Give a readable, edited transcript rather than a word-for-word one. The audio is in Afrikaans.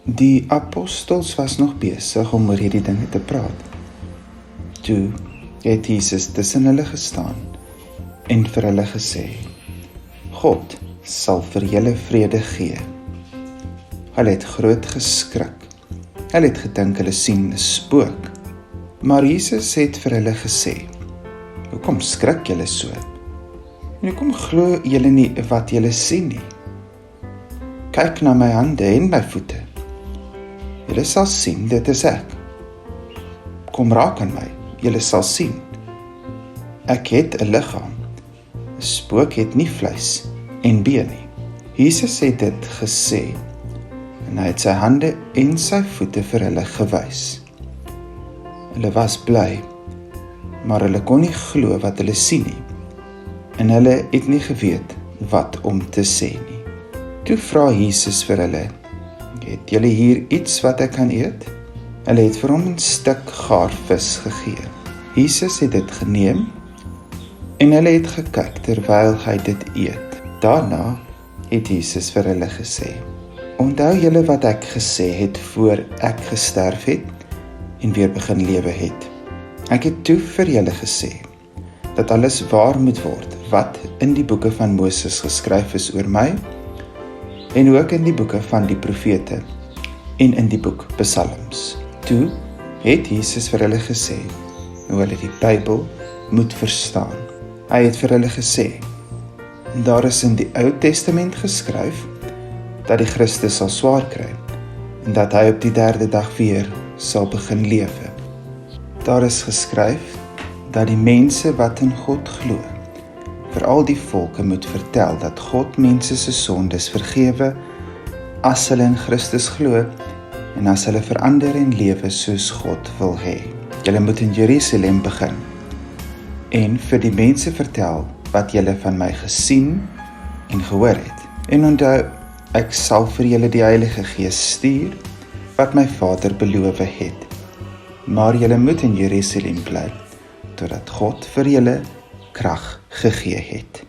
Die apostels was nog besig om oor hierdie dinge te praat. Toe het Jesus tussen hulle gestaan en vir hulle gesê, God sal vir julle vrede gee. Hulle het groot geskrik. Hulle het gedink hulle sien 'n spook. Maar Jesus het vir hulle gesê, hoekom skrik julle so? En hoekom glo julle nie wat julle sien nie? Kyk na my hande en my voete. Julle sal sien, dit is ek. Kom raak aan my, julle sal sien. Ek het 'n liggaam. 'n Spook het nie vleis en been nie. Jesus het dit gesê en hy het sy hande en sy voete vir hulle gewys. Hulle was bly, maar hulle kon nie glo wat hulle sien nie. En hulle het nie geweet wat om te sê nie. Toe vra Jesus vir hulle, het julle hier iets wat ek kan eet? Hulle het vir hom 'n stuk gaar vis gegee. Jesus het dit geneem en hulle het gekyk terwyl hy dit eet. Daarna het Jesus vir hulle gesê, onthou julle wat ek gesê het voor ek gesterf het en weer begin lewe het. Ek het toe vir julle gesê, dat alles waar moet word wat in die boeke van Moses geskryf is oor my, en ook in die boeke van die profete en in die boek Psalms. Toe het Jesus vir hulle gesê hoe hulle die Bybel moet verstaan. Hy het vir hulle gesê, daar is in die Ou Testament geskryf dat die Christus sal swaar kry en dat hy op die 3de dag weer sal begin lewe. Daar is geskryf dat die mense wat in God glo, vir al die volke moet vertel dat God mense se sondes vergewe as hulle in Christus glo en as hulle verander en lewe soos God wil hê. Julle moet in Jerusalem begin en vir die mense vertel wat julle van my gesien en gehoor het. En onthou, ek sal vir julle die Heilige Gees stuur wat my Vader beloof het. Maar julle moet in Jerusalem bly totdat God vir julle krag gegee het.